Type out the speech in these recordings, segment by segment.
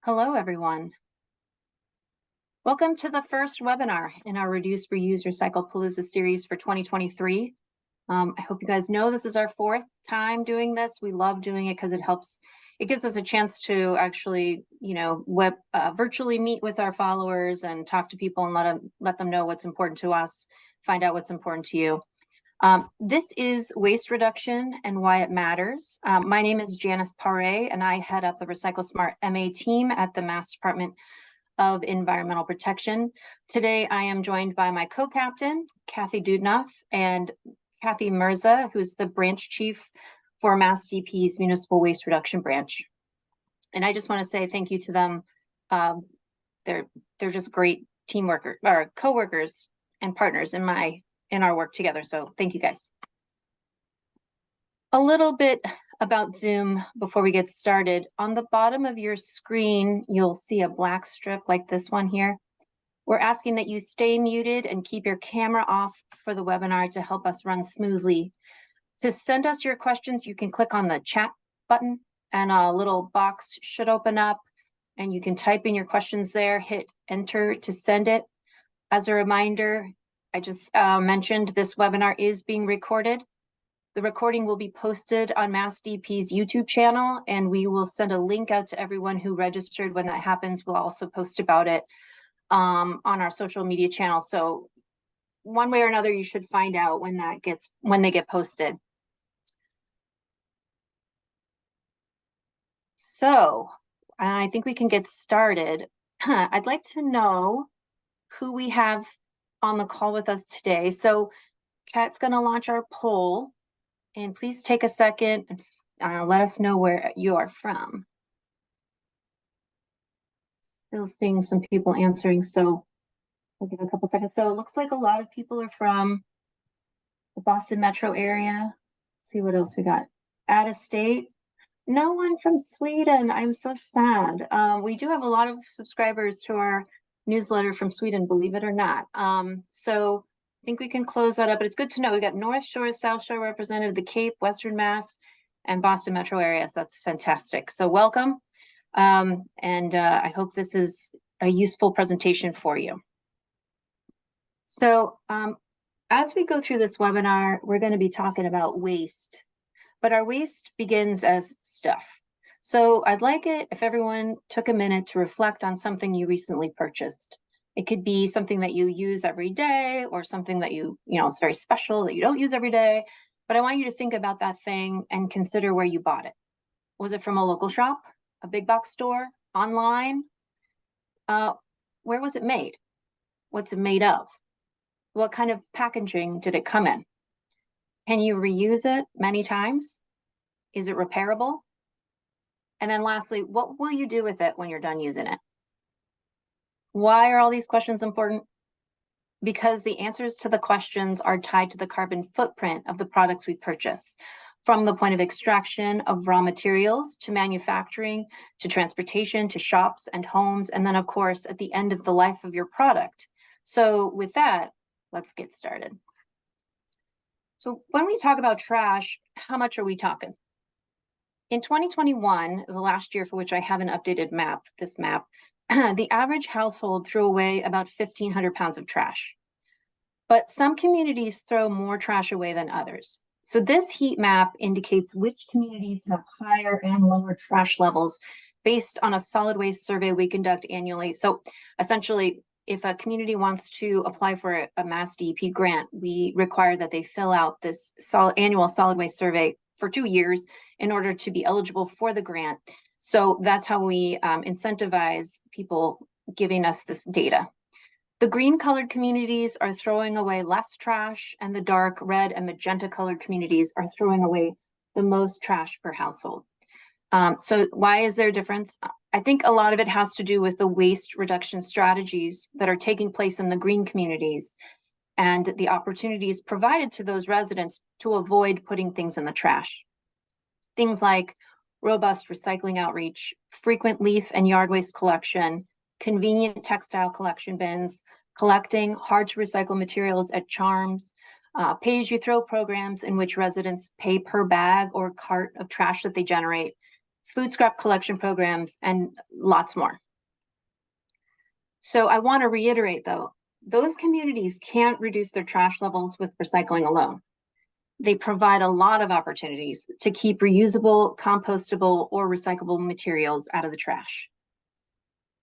Hello, everyone. Welcome to the first webinar in our Reduce, Reuse, Recycle Palooza series for 2023. I hope you guys know this is our fourth time doing this. We love doing it because it gives us a chance to actually, virtually meet with our followers and talk to people and let them know what's important to us, find out what's important to you. This is waste reduction and why it matters. My name is Janice Paré, and I head up the Recycle Smart MA team at the Mass Department of Environmental Protection. Today, I am joined by my co-captain, Kathy Dudnoff, and Kathy Mirza, who's the branch chief for Mass DP's Municipal Waste Reduction Branch. And I just want to say thank you to them. They're just great team workers, or co-workers and partners in our work together. So thank you guys. A little bit about Zoom before we get started. On the bottom of your screen, you'll see a black strip like this one here. We're asking that you stay muted and keep your camera off for the webinar to help us run smoothly. To send us your questions, you can click on the chat button and a little box should open up and you can type in your questions there, hit enter to send it. As a reminder, I just mentioned this webinar is being recorded. The recording will be posted on Mass DP's YouTube channel, and we will send a link out to everyone who registered when that happens. We'll also post about it on our social media channel. So one way or another, you should find out when they get posted. So I think we can get started. I'd like to know who we have on the call with us today. So Kat's going to launch our poll, and please take a second and let us know where you are from. Still seeing some people answering, so we'll give a couple seconds. So it looks like a lot of people are from the Boston metro area. Let's see what else we got. Out of state. No one from Sweden. I'm so sad. We do have a lot of subscribers to our newsletter from Sweden, believe it or not. So I think we can close that up, but it's good to know we got North Shore, South Shore represented, the Cape, Western Mass, and Boston metro areas. That's fantastic. So welcome. I hope this is a useful presentation for you. So as we go through this webinar, we're going to be talking about waste, but our waste begins as stuff. So I'd like it if everyone took a minute to reflect on something you recently purchased. It could be something that you use every day or something that it's very special that you don't use every day. But I want you to think about that thing and consider where you bought it. Was it from a local shop, a big box store, online? Where was it made? What's it made of? What kind of packaging did it come in? Can you reuse it many times? Is it repairable? And then lastly, what will you do with it when you're done using it? Why are all these questions important? Because the answers to the questions are tied to the carbon footprint of the products we purchase, from the point of extraction of raw materials to manufacturing, to transportation, to shops and homes, and then of course, at the end of the life of your product. So with that, let's get started. So when we talk about trash, how much are we talking? In 2021, the last year for which I have an updated map, the average household threw away about 1,500 pounds of trash. But some communities throw more trash away than others. So this heat map indicates which communities have higher and lower trash levels based on a solid waste survey we conduct annually. So essentially, if a community wants to apply for a Mass DEP grant, we require that they fill out this annual solid waste survey for 2 years in order to be eligible for the grant. So that's how we incentivize people giving us this data. The green colored communities are throwing away less trash, and the dark red and magenta colored communities are throwing away the most trash per household. So why is there a difference? I think a lot of it has to do with the waste reduction strategies that are taking place in the green communities and the opportunities provided to those residents to avoid putting things in the trash. Things like robust recycling outreach, frequent leaf and yard waste collection, convenient textile collection bins, collecting hard to recycle materials at charms, pay-as-you-throw programs in which residents pay per bag or cart of trash that they generate, food scrap collection programs, and lots more. So I want to reiterate, though, those communities can't reduce their trash levels with recycling alone. They provide a lot of opportunities to keep reusable, compostable, or recyclable materials out of the trash.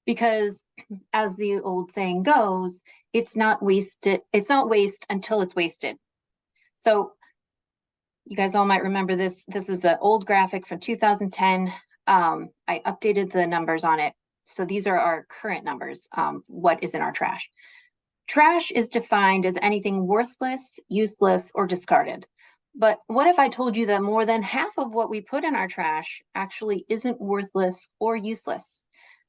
Because as the old saying goes, it's not waste until it's wasted. So you guys all might remember this. This is an old graphic from 2010. I updated the numbers on it. So these are our current numbers, what is in our trash. Trash is defined as anything worthless, useless, or discarded. But what if I told you that more than half of what we put in our trash actually isn't worthless or useless?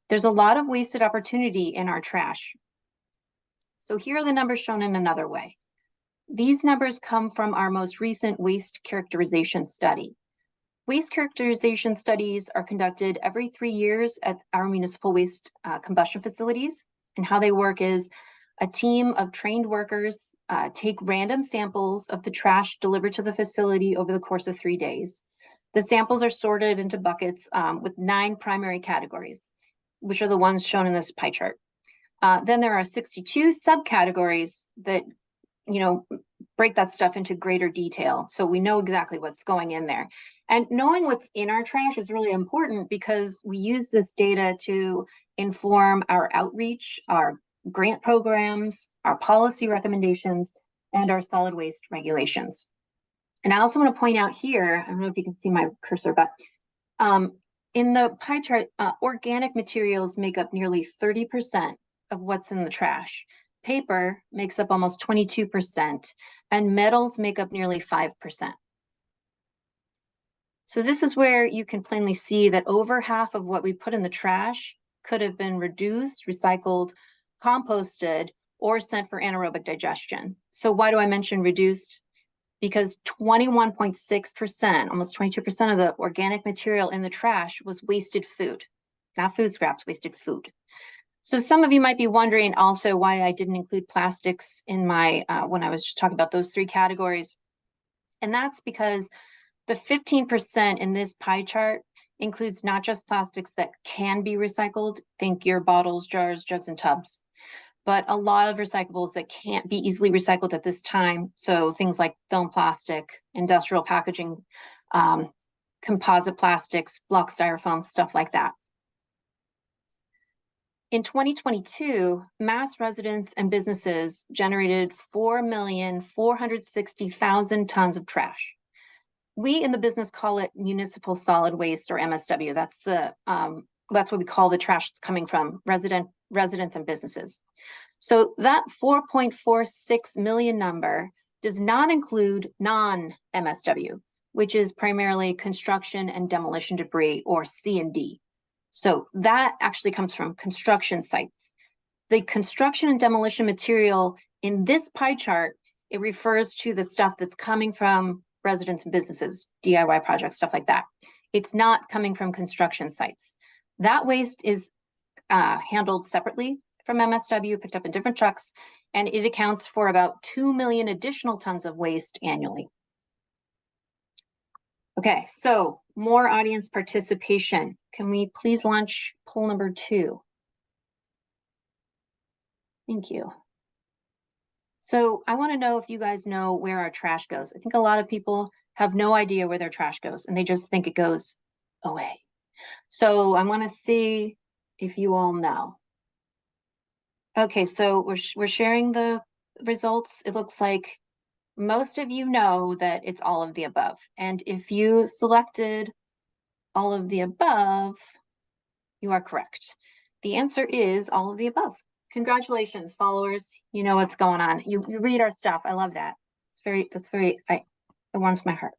There's a lot of wasted opportunity in our trash. So here are the numbers shown in another way. These numbers come from our most recent waste characterization study. Waste characterization studies are conducted every 3 years at our municipal waste combustion facilities. And how they work is a team of trained workers take random samples of the trash delivered to the facility over the course of 3 days. The samples are sorted into buckets with 9 primary categories, which are the ones shown in this pie chart. Then there are 62 subcategories that, break that stuff into greater detail. So we know exactly what's going in there. And knowing what's in our trash is really important because we use this data to inform our outreach, our grant programs, our policy recommendations, and our solid waste regulations. And I also want to point out here, I don't know if you can see my cursor, but in the pie chart, organic materials make up nearly 30% of what's in the trash. Paper makes up almost 22%, and metals make up nearly 5%. So this is where you can plainly see that over half of what we put in the trash could have been reduced, recycled, composted, or sent for anaerobic digestion. So why do I mention reduced? Because 21.6%, almost 22% of the organic material in the trash was wasted food, not food scraps, wasted food. So some of you might be wondering also why I didn't include plastics in my, when I was just talking about those 3 categories. And that's because the 15% in this pie chart includes not just plastics that can be recycled, think your bottles, jars, jugs, and tubs, but a lot of recyclables that can't be easily recycled at this time. So things like film plastic, industrial packaging, composite plastics, block styrofoam, stuff like that. In 2022, Mass residents and businesses generated 4,460,000 tons of trash. We in the business call it municipal solid waste, or MSW. That's what we call the trash that's coming from residents and businesses. So that 4.46 million number does not include non-MSW, which is primarily construction and demolition debris, or C&D. So that actually comes from construction sites. The construction and demolition material in this pie chart, it refers to the stuff that's coming from residents and businesses, DIY projects, stuff like that. It's not coming from construction sites. That waste is handled separately from MSW, picked up in different trucks, and it accounts for about 2 million additional tons of waste annually. Okay, so more audience participation. Can we please launch poll number 2? Thank you. So I want to know if you guys know where our trash goes. I think a lot of people have no idea where their trash goes, and they just think it goes away. So I want to see if you all know. Okay, so we're sharing the results. It looks like most of you know that it's all of the above. And if you selected all of the above, you are correct. The answer is all of the above. Congratulations, followers. You know what's going on. You read our stuff. I love that. It warms my heart.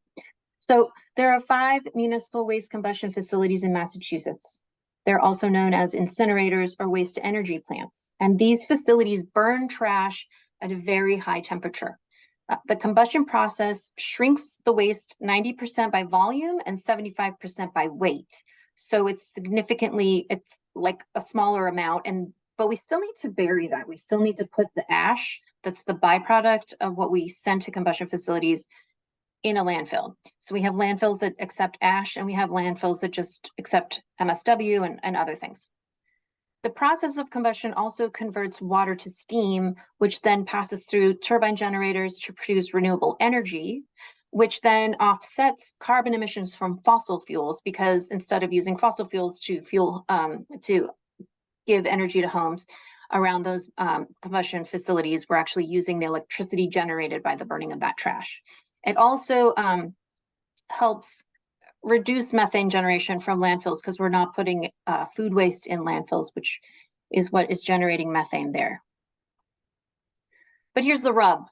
So there are 5 municipal waste combustion facilities in Massachusetts. They're also known as incinerators or waste to energy plants. And these facilities burn trash at a very high temperature. The combustion process shrinks the waste 90% by volume and 75% by weight. So it's like a smaller amount, but we still need to bury that. We still need to put the ash, that's the byproduct of what we send to combustion facilities, in a landfill. So we have landfills that accept ash, and we have landfills that just accept MSW and other things. The process of combustion also converts water to steam, which then passes through turbine generators to produce renewable energy, which then offsets carbon emissions from fossil fuels, because instead of using fossil fuels to fuel to give energy to homes around those combustion facilities, we're actually using the electricity generated by the burning of that trash. It also helps reduce methane generation from landfills, because we're not putting food waste in landfills, which is what is generating methane there. But here's the rub.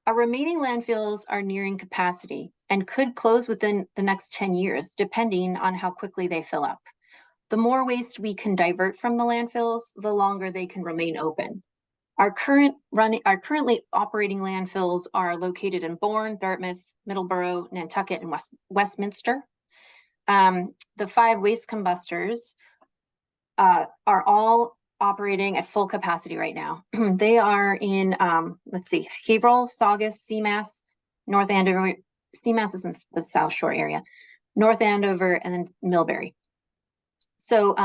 Our remaining landfills are nearing capacity and could close within the next 10 years, depending on how quickly they fill up. The more waste we can divert from the landfills, the longer they can remain open. Our currently operating landfills are located in Bourne, Dartmouth, Middleborough, Nantucket, and Westminster. The 5 waste combustors are all operating at full capacity right now. They are in, let's see, Haverhill, Saugus, Seamass, North Andover. Seamass is in the South Shore area, North Andover, and then Millbury. So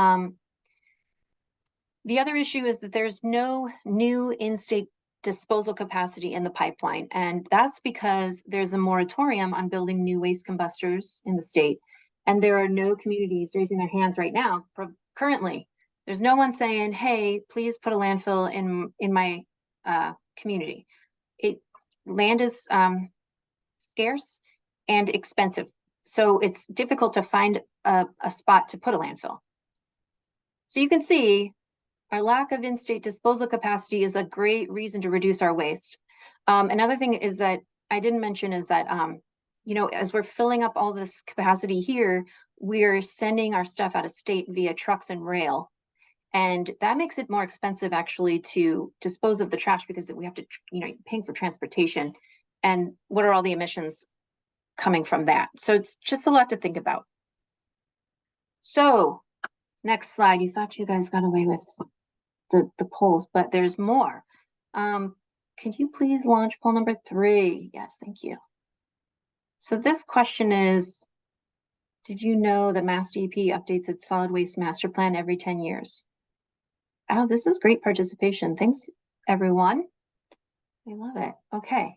the other issue is that there's no new in-state disposal capacity in the pipeline, and that's because there's a moratorium on building new waste combustors in the state, and there are no communities raising their hands right now. Currently, there's no one saying, hey, please put a landfill in my community. Land is scarce and expensive, so it's difficult to find a spot to put a landfill. So you can see our lack of in-state disposal capacity is a great reason to reduce our waste. Another thing is that I didn't mention is that, you know, as we're filling up all this capacity here, we're sending our stuff out of state via trucks and rail. And that makes it more expensive actually to dispose of the trash, because we have to, you know, paying for transportation. And what are all the emissions coming from that? So it's just a lot to think about. So next slide. You thought you guys got away with the polls, but there's more. Can you please launch poll number 3? Yes, thank you. So this question is, did you know that Mass DEP updates its solid waste master plan every 10 years? Oh, this is great participation. Thanks, everyone. I love it. Okay,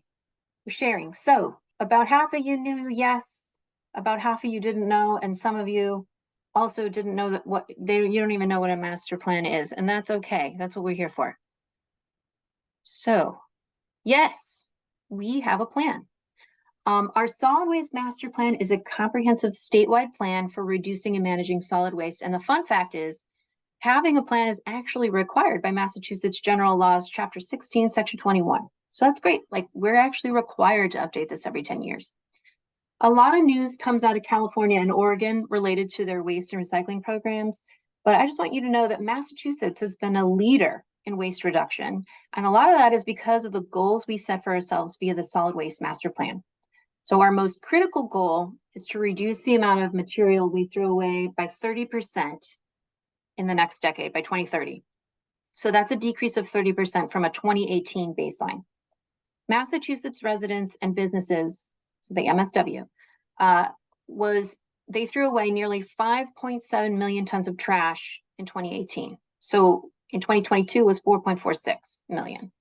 we're sharing. So about half of you knew yes, about half of you didn't know, and some of you also didn't know that you don't even know what a master plan is, and that's okay. That's what we're here for. So yes, we have a plan. Our solid waste master plan is a comprehensive statewide plan for reducing and managing solid waste. And the fun fact is, having a plan is actually required by Massachusetts General Laws, Chapter 16, Section 21. So that's great. Like, we're actually required to update this every 10 years. A lot of news comes out of California and Oregon related to their waste and recycling programs, but I just want you to know that Massachusetts has been a leader in waste reduction, and a lot of that is because of the goals we set for ourselves via the solid waste master plan. So our most critical goal is to reduce the amount of material we throw away by 30% in the next decade, by 2030. So that's a decrease of 30% from a 2018 baseline. Massachusetts residents and businesses, so the MSW, they threw away nearly 5.7 million tons of trash in 2018. So in 2022 was 4.46 million.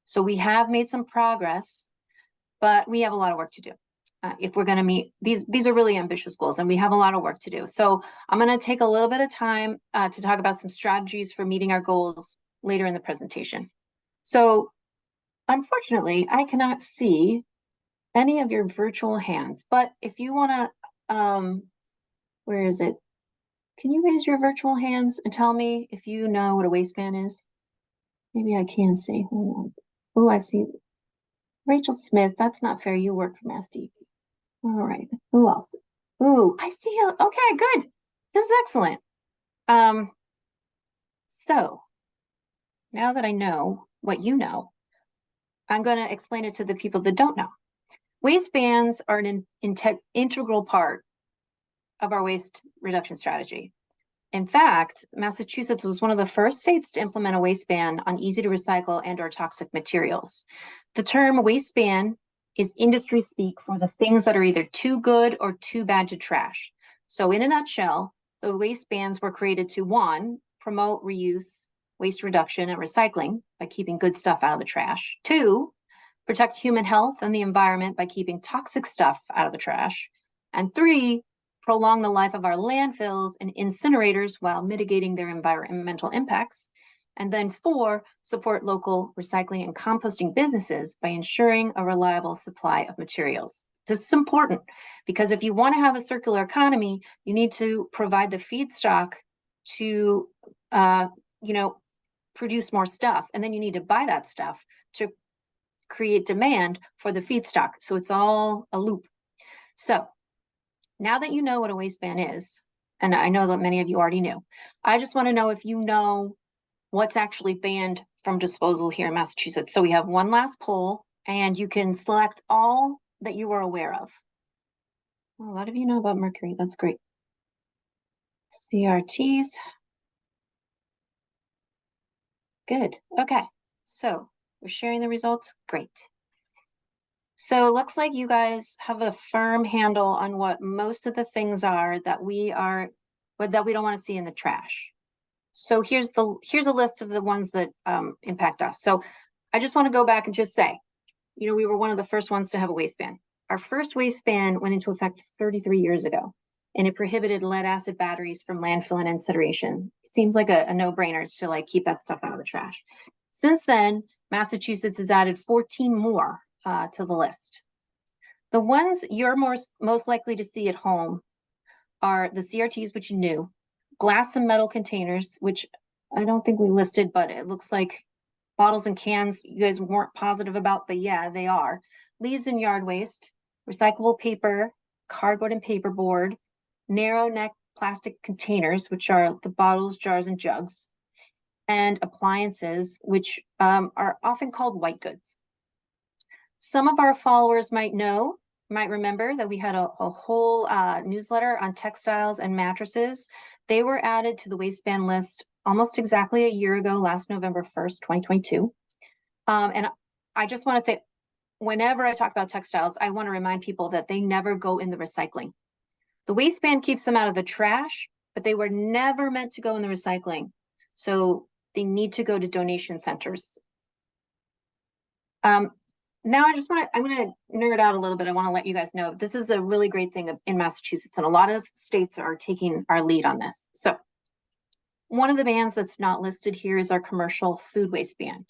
So we have made some progress, but we have a lot of work to do. If we're going to meet these are really ambitious goals, and we have a lot of work to do. So I'm going to take a little bit of time to talk about some strategies for meeting our goals later in the presentation. So unfortunately, I cannot see any of your virtual hands, but if you want to, where is it? Can you raise your virtual hands and tell me if you know what a waistband is? Maybe I can see. Oh, I see. Rachel Smith, that's not fair. You work for Mass DEP. All right. Who else? Ooh, I see you. Okay, good. This is excellent. So now that I know what you know, I'm going to explain it to the people that don't know. Waistbands are an integral part of our waste reduction strategy. In fact, Massachusetts was one of the first states to implement a waistband on easy to recycle and/or toxic materials. The term waistband is industry speak for the things that are either too good or too bad to trash. So in a nutshell, the waste bans were created to, one, promote reuse, waste reduction, and recycling by keeping good stuff out of the trash. Two, protect human health and the environment by keeping toxic stuff out of the trash. And three, prolong the life of our landfills and incinerators while mitigating their environmental impacts. And then four, support local recycling and composting businesses by ensuring a reliable supply of materials. This is important because if you want to have a circular economy, you need to provide the feedstock to, produce more stuff. And then you need to buy that stuff to create demand for the feedstock. So it's all a loop. So now that you know what a waste ban is, and I know that many of you already knew, I just want to know if you know what's actually banned from disposal here in Massachusetts. So we have one last poll, and you can select all that you are aware of. Well, a lot of you know about mercury. That's great. CRTs. Good. Okay. So we're sharing the results. Great. So it looks like you guys have a firm handle on what most of the things are that we don't want to see in the trash. So here's a list of the ones that impact us. So I just want to go back and just say, we were one of the first ones to have a waste ban. Our first waste ban went into effect 33 years ago, and it prohibited lead acid batteries from landfill and incineration. It seems like a no-brainer to keep that stuff out of the trash. Since then, Massachusetts has added 14 more to the list. The ones you're most likely to see at home are the CRTs, which you knew, glass and metal containers, which I don't think we listed, but it looks like bottles and cans you guys weren't positive about, but yeah, they are. Leaves and yard waste, recyclable paper, cardboard and paperboard, narrow neck plastic containers, which are the bottles, jars, and jugs, and appliances, which are often called white goods. Some of our followers might remember that we had a whole newsletter on textiles and mattresses. They were added to the waste ban list almost exactly a year ago, last November 1st, 2022. And I just want to say, whenever I talk about textiles, I want to remind people that they never go in the recycling. The waste ban keeps them out of the trash, but they were never meant to go in the recycling. So they need to go to donation centers. Now I'm going to nerd out a little bit. I want to let you guys know this is a really great thing in Massachusetts, and a lot of states are taking our lead on this. So one of the bans that's not listed here is our commercial food waste ban.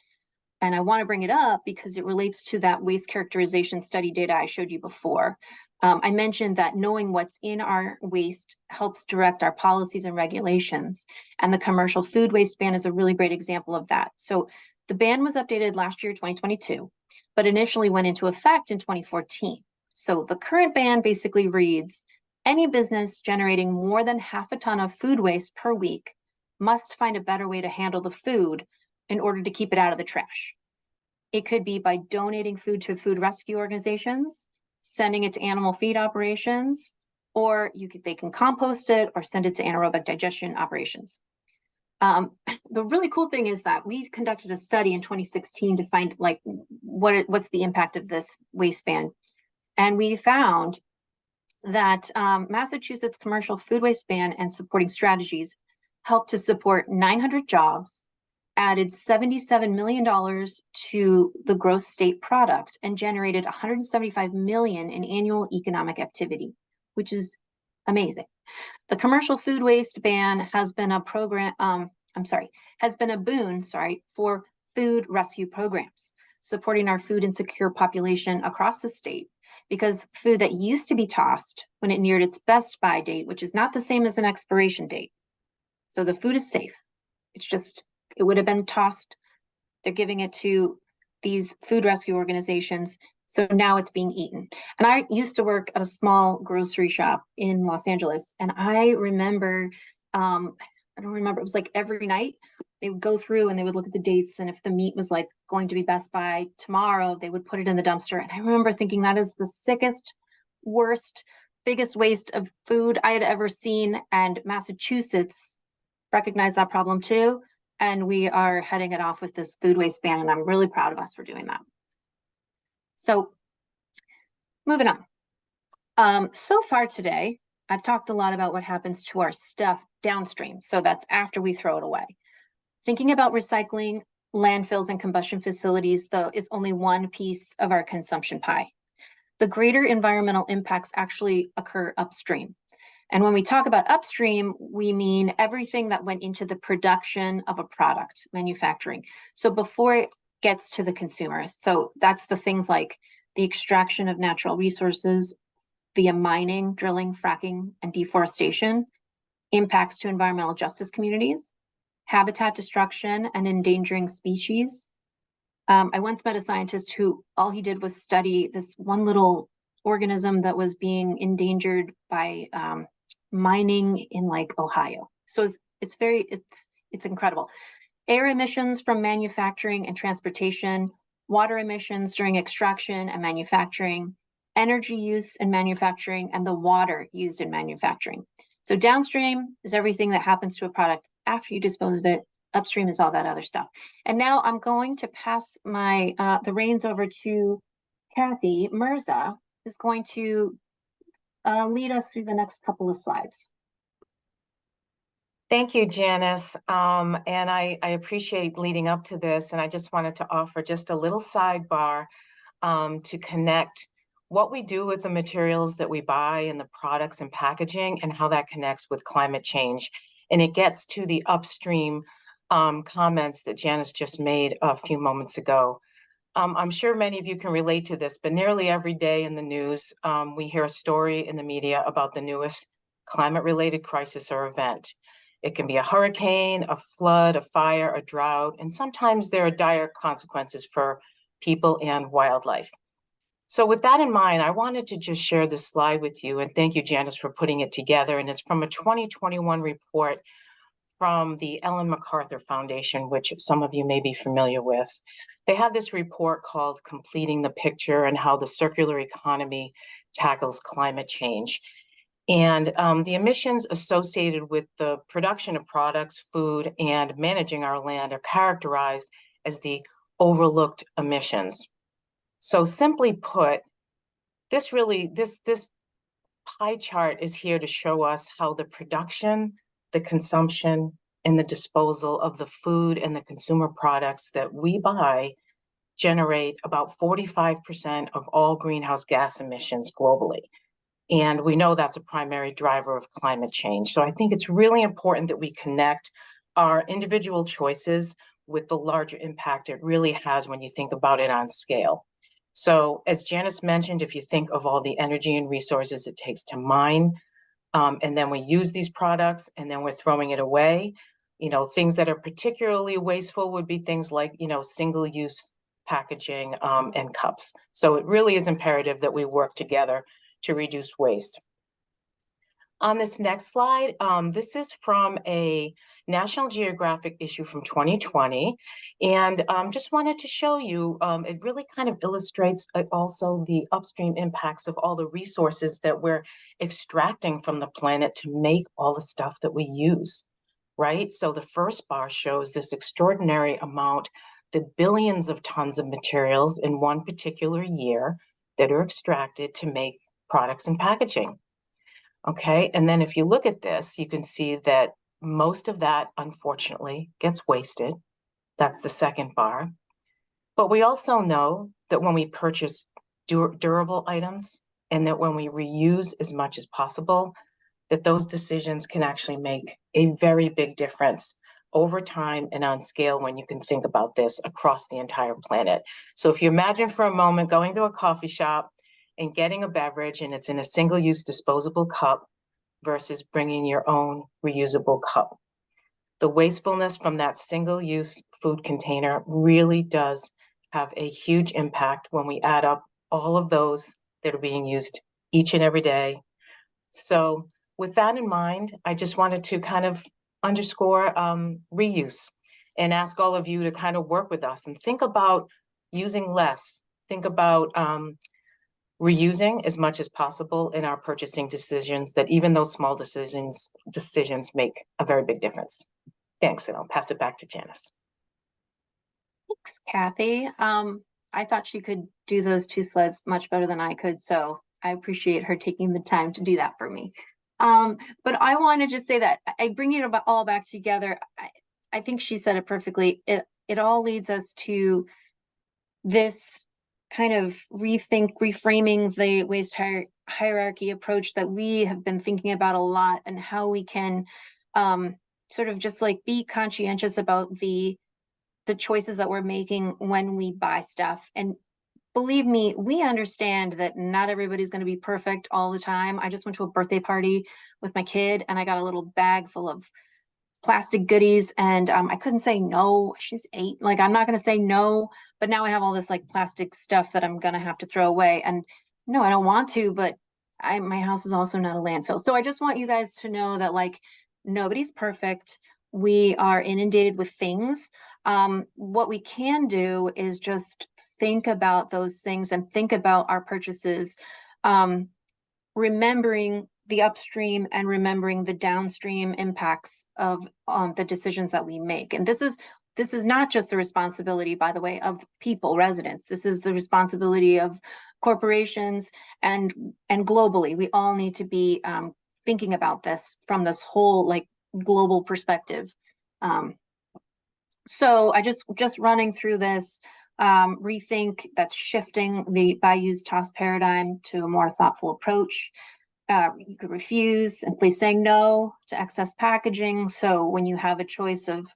And I want to bring it up because it relates to that waste characterization study data I showed you before. I mentioned that knowing what's in our waste helps direct our policies and regulations. And the commercial food waste ban is a really great example of that. So the ban was updated last year, 2022, but initially went into effect in 2014. So the current ban basically reads, any business generating more than half a ton of food waste per week must find a better way to handle the food in order to keep it out of the trash. It could be by donating food to food rescue organizations, sending it to animal feed operations, or they can compost it or send it to anaerobic digestion operations. The really cool thing is that we conducted a study in 2016 to find what's the impact of this waste ban. And we found that Massachusetts commercial food waste ban and supporting strategies helped to support 900 jobs, added $77 million to the gross state product, and generated $175 million in annual economic activity, which is amazing. The commercial food waste ban has been a boon for food rescue programs, supporting our food insecure population across the state, because food that used to be tossed when it neared its best buy date, which is not the same as an expiration date. So the food is safe. It would have been tossed. They're giving it to these food rescue organizations. So now it's being eaten. And I used to work at a small grocery shop in Los Angeles. And I remember, it was every night they would go through and they would look at the dates. And if the meat was going to be best by tomorrow, they would put it in the dumpster. And I remember thinking that is the sickest, worst, biggest waste of food I had ever seen. And Massachusetts recognized that problem too. And we are heading it off with this food waste ban. And I'm really proud of us for doing that. So moving on. So far today, I've talked a lot about what happens to our stuff downstream. So that's after we throw it away. Thinking about recycling, landfills, and combustion facilities, though, is only one piece of our consumption pie. The greater environmental impacts actually occur upstream. And when we talk about upstream, we mean everything that went into the production of a product, manufacturing. So before it gets to the consumers. So that's the things like the extraction of natural resources via mining, drilling, fracking, and deforestation, impacts to environmental justice communities, habitat destruction and endangering species. I once met a scientist who all he did was study this one little organism that was being endangered by mining in like Ohio. So it's incredible. Air emissions from manufacturing and transportation, water emissions during extraction and manufacturing, energy use in manufacturing, and the water used in manufacturing. So downstream is everything that happens to a product after you dispose of it. Upstream is all that other stuff. And now I'm going to pass the reins over to Kathy Mirza, who's going to lead us through the next couple of slides. Thank you, Janice. And I appreciate leading up to this. And I just wanted to offer just a little sidebar to connect what we do with the materials that we buy and the products and packaging and how that connects with climate change. And it gets to the upstream comments that Janice just made a few moments ago. I'm sure many of you can relate to this, but nearly every day in the news, we hear a story in the media about the newest climate-related crisis or event. It can be a hurricane, a flood, a fire, a drought, and sometimes there are dire consequences for people and wildlife. So with that in mind, I wanted to just share this slide with you, and thank you, Janice, for putting it together. And it's from a 2021 report from the Ellen MacArthur Foundation, which some of you may be familiar with. They have this report called Completing the Picture and How the Circular Economy Tackles Climate Change. And the emissions associated with the production of products, food, and managing our land are characterized as the overlooked emissions. So simply put, this pie chart is here to show us how the production, the consumption, and the disposal of the food and the consumer products that we buy generate about 45% of all greenhouse gas emissions globally. And we know that's a primary driver of climate change. So I think it's really important that we connect our individual choices with the larger impact it really has when you think about it on scale. So as Janice mentioned, if you think of all the energy and resources it takes to mine, and then we use these products and then we're throwing it away, things that are particularly wasteful would be things like, single-use packaging and cups. So it really is imperative that we work together to reduce waste. On this next slide, this is from a National Geographic issue from 2020, and just wanted to show you, it really kind of illustrates also the upstream impacts of all the resources that we're extracting from the planet to make all the stuff that we use, right? So the first bar shows this extraordinary amount, the billions of tons of materials in one particular year that are extracted to make products and packaging. Okay, and then if you look at this, you can see that most of that, unfortunately, gets wasted. That's the second bar. But we also know that when we purchase durable items and that when we reuse as much as possible, that those decisions can actually make a very big difference over time and on scale when you can think about this across the entire planet. So if you imagine for a moment going to a coffee shop and getting a beverage and it's in a single-use disposable cup versus bringing your own reusable cup. The wastefulness from that single-use food container really does have a huge impact when we add up all of those that are being used each and every day. So with that in mind, I just wanted to kind of underscore reuse and ask all of you to kind of work with us and think about using less. Think about reusing as much as possible in our purchasing decisions, that even those small decisions make a very big difference. Thanks, and I'll pass it back to Janice. Thanks, Kathy. I thought she could do those 2 sleds much better than I could. So I appreciate her taking the time to do that for me. But I want to just say that I bring it all back together. I think she said it perfectly. It all leads us to this kind of reframing the waste hierarchy approach that we have been thinking about a lot, and how we can sort of just like be conscientious about the choices that we're making when we buy stuff. And believe me, we understand that not everybody's going to be perfect all the time. I just went to a birthday party with my kid, and I got a little bag full of plastic goodies, and I couldn't say no. She's 8. Like, I'm not going to say no, but now I have all this like plastic stuff that I'm going to have to throw away. And no, I don't want to, but my house is also not a landfill. So I just want you guys to know that, like, nobody's perfect. We are inundated with things. What we can do is just think about those things and think about our purchases, remembering the upstream and remembering the downstream impacts of the decisions that we make. And this is not just the responsibility, by the way, of people, residents. This is the responsibility of corporations and globally. We all need to be thinking about this from this whole like global perspective. So I just running through this rethink, that's shifting the buy, use, toss paradigm to a more thoughtful approach. You could refuse, simply saying no to excess packaging. So when you have a choice of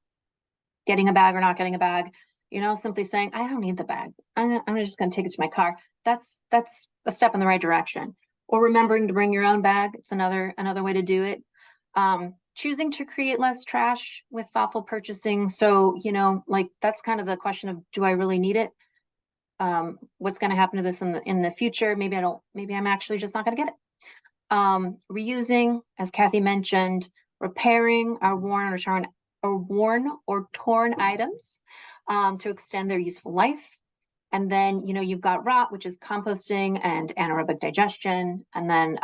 getting a bag or not getting a bag, simply saying, I don't need the bag. I'm just going to take it to my car. That's a step in the right direction. Or remembering to bring your own bag. It's another way to do it. Choosing to create less trash with thoughtful purchasing. So, like, that's kind of the question of, do I really need it? What's going to happen to this in the future? Maybe I'm actually just not going to get it. Reusing, as Kathy mentioned, repairing our worn or torn items to extend their useful life. And then, you've got rot, which is composting and anaerobic digestion, and then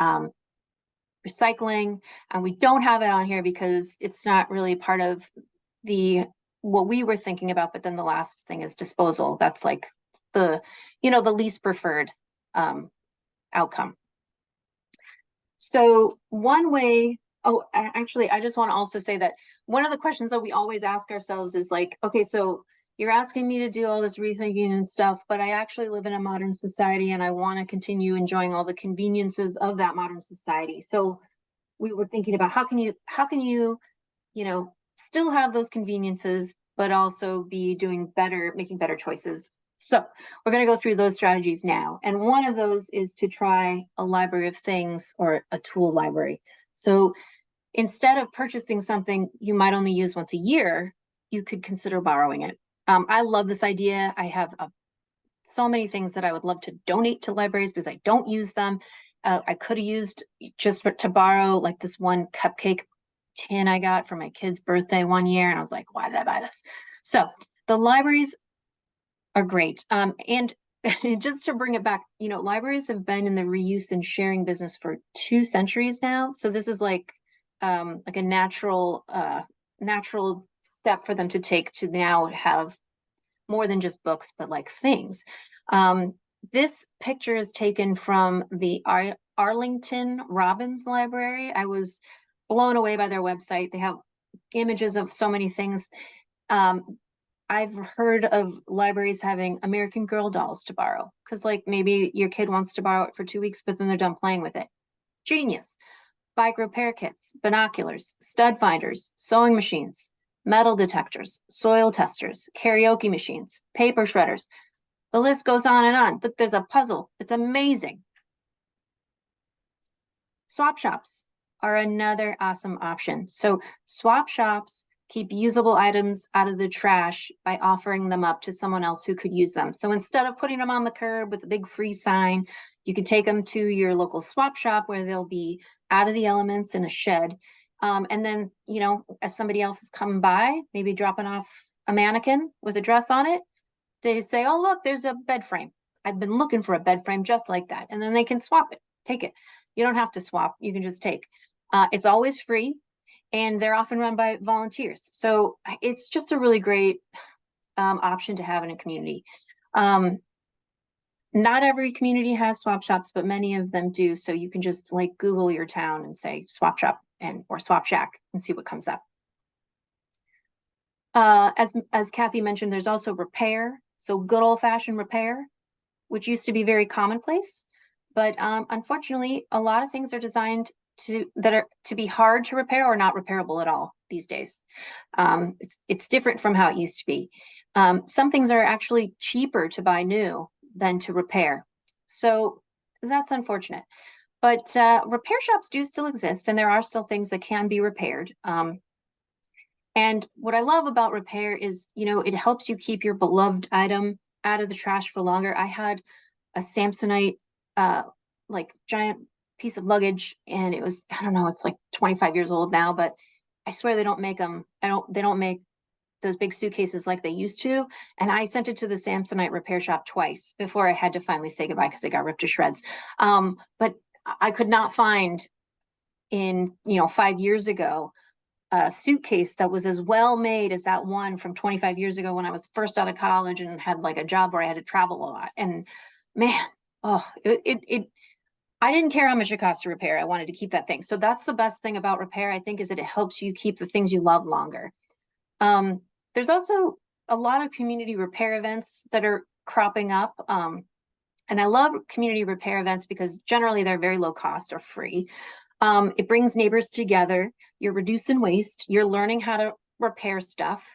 recycling. And we don't have it on here because it's not really part of what we were thinking about. But then the last thing is disposal. That's like the least preferred outcome. So one way, actually, I just want to also say that one of the questions that we always ask ourselves is like, okay, so you're asking me to do all this rethinking and stuff, but I actually live in a modern society and I want to continue enjoying all the conveniences of that modern society. So we were thinking about how can you, still have those conveniences, but also be making better choices. So we're going to go through those strategies now. And one of those is to try a library of things, or a tool library. So instead of purchasing something you might only use once a year, you could consider borrowing it. I love this idea. I have so many things that I would love to donate to libraries because I don't use them. I could have used just to borrow like this one cupcake tin I got for my kid's birthday one year. And I was like, why did I buy this? So the libraries are great. And just to bring it back, libraries have been in the reuse and sharing business for 2 centuries now. So this is like a natural step for them to take to now have more than just books, but like things. This picture is taken from the Arlington Robbins Library. I was blown away by their website. They have images of so many things. I've heard of libraries having American Girl dolls to borrow because, like, maybe your kid wants to borrow it for 2 weeks, but then they're done playing with it. Genius. Bike repair kits, binoculars, stud finders, sewing machines, metal detectors, soil testers, karaoke machines, paper shredders. The list goes on and on. Look, there's a puzzle. It's amazing. Swap shops are another awesome option. So swap shops keep usable items out of the trash by offering them up to someone else who could use them. So instead of putting them on the curb with a big free sign, you can take them to your local swap shop where they'll be out of the elements in a shed. And then, as somebody else is coming by, maybe dropping off a mannequin with a dress on it, they say, oh, look, there's a bed frame. I've been looking for a bed frame just like that. And then they can swap it, take it. You don't have to swap. You can just take. It's always free. And they're often run by volunteers. So it's just a really great option to have in a community. Not every community has swap shops, but many of them do. So you can just like Google your town and say swap shop or swap shack and see what comes up. As Kathy mentioned, there's also repair. So good old fashioned repair, which used to be very commonplace. But unfortunately, a lot of things are designed to be hard to repair or not repairable at all these days. It's different from how it used to be. Some things are actually cheaper to buy new than to repair. So that's unfortunate. But repair shops do still exist, and there are still things that can be repaired. And what I love about repair is, it helps you keep your beloved item out of the trash for longer. I had a Samsonite, like giant piece of luggage, and it was, I don't know, it's like 25 years old now, but I swear they don't make them. They don't make those big suitcases like they used to. And I sent it to the Samsonite repair shop twice before I had to finally say goodbye because it got ripped to shreds. But I could not find in, 5 years ago, a suitcase that was as well made as that one from 25 years ago when I was first out of college and had like a job where I had to travel a lot. And man, I didn't care how much it cost to repair. I wanted to keep that thing. So that's the best thing about repair, I think, is that it helps you keep the things you love longer. There's also a lot of community repair events that are cropping up. And I love community repair events because generally they're very low cost or free. It brings neighbors together. You're reducing waste. You're learning how to repair stuff.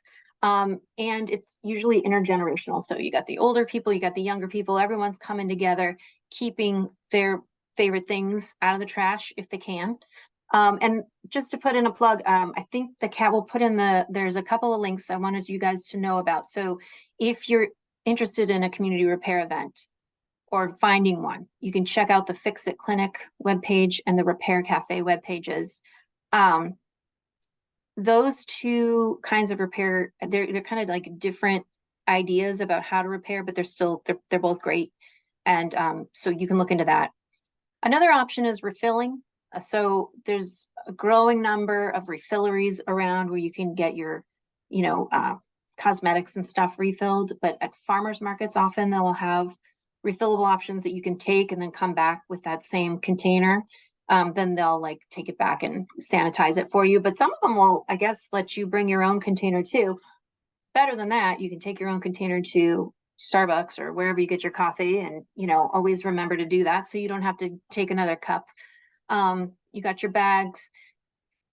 And it's usually intergenerational. So you got the older people, you got the younger people, everyone's coming together, keeping their favorite things out of the trash if they can. And just to put in a plug, I think the cat will put in there's a couple of links I wanted you guys to know about. So if you're interested in a community repair event or finding one, you can check out the Fix It Clinic webpage and the Repair Cafe web pages. Those two kinds of repair, they're kind of like different ideas about how to repair, but they're both great. And so you can look into that. Another option is refilling. So there's a growing number of refilleries around where you can get your, cosmetics and stuff refilled. But at farmers markets, often they will have refillable options that you can take and then come back with that same container. Then they'll like take it back and sanitize it for you. But some of them will, I guess, let you bring your own container too. Better than that, you can take your own container to Starbucks or wherever you get your coffee, and always remember to do that so you don't have to take another cup. You got your bags.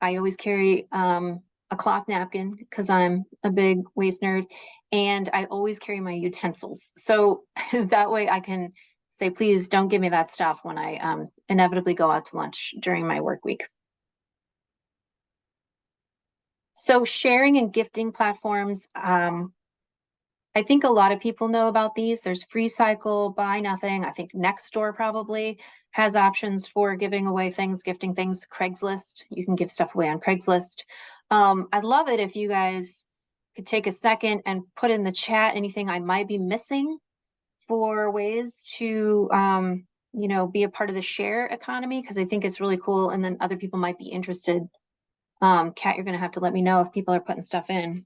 I always carry a cloth napkin because I'm a big waste nerd, and I always carry my utensils. So that way I can say, please don't give me that stuff when I inevitably go out to lunch during my work week. So sharing and gifting platforms, I think a lot of people know about these. There's Free Cycle, Buy Nothing. I think Nextdoor probably has options for giving away things, gifting things. Craigslist, you can give stuff away on Craigslist. I'd love it if you guys could take a second and put in the chat anything I might be missing for ways to, be a part of the share economy, because I think it's really cool. And then other people might be interested. Kat, you're going to have to let me know if people are putting stuff in.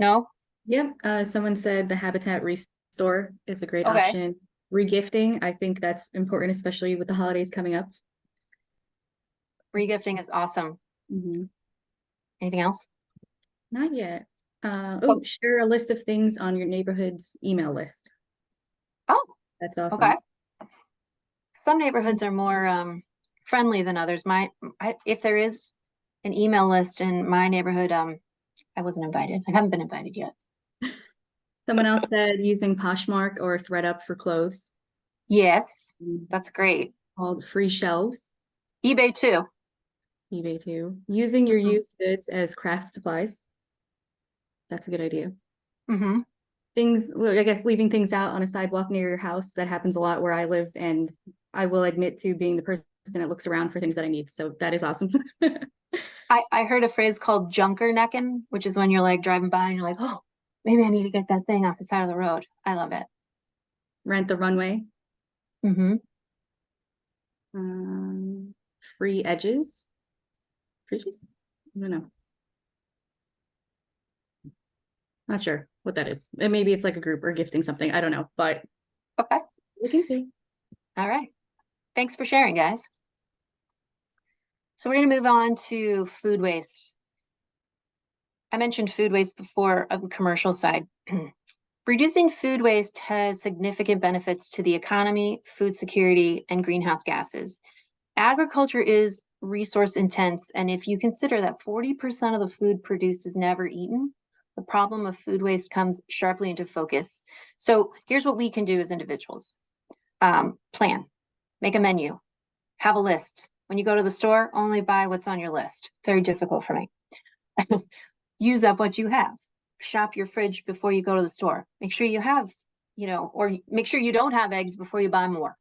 No? Yep. Someone said the habitat restore is a great option. Regifting, I think that's important, especially with the holidays coming up. Regifting is awesome. Mm-hmm. Anything else? Not yet. Share a list of things on your neighborhood's email list. Oh, that's awesome. Okay. Some neighborhoods are more friendly than others. If there is an email list in my neighborhood, I wasn't invited. I haven't been invited yet. Someone else said using Poshmark or ThreadUp for clothes. Yes, that's great. Called free shelves. eBay too. Using your used goods as craft supplies. That's a good idea. Mm-hmm. Things, I guess, leaving things out on a sidewalk near your house. That happens a lot where I live, and I will admit to being the person that looks around for things that I need. So that is awesome. I heard a phrase called junker necking, which is when you're like driving by and you're like, oh, maybe I need to get that thing off the side of the road. I love it. Rent the runway. Mm-hmm. Free edges. I don't know. Not sure what that is. And maybe it's like a group or gifting something. I don't know, but Okay. looking to. All right. Thanks for sharing, guys. So we're going to move on to food waste. I mentioned food waste before on the commercial side. Reducing food waste has significant benefits to the economy, food security, and greenhouse gases. Agriculture is resource intense, and if you consider that 40% of the food produced is never eaten, the problem of food waste comes sharply into focus. So here's what we can do as individuals. Plan, make a menu, have a list. When you go to the store, only buy what's on your list. Very difficult for me. Use up what you have. Shop your fridge before you go to the store. Make sure you have, or make sure you don't have eggs before you buy more.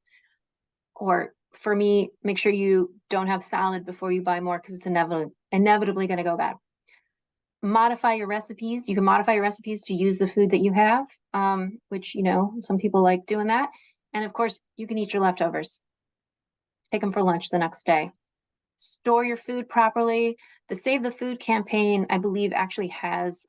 Or for me, make sure you don't have salad before you buy more because it's inevitably going to go bad. Modify your recipes. You can modify your recipes to use the food that you have, which, some people like doing that. And of course, you can eat your leftovers. Take them for lunch the next day. Store your food properly. The Save the Food campaign, I believe, actually has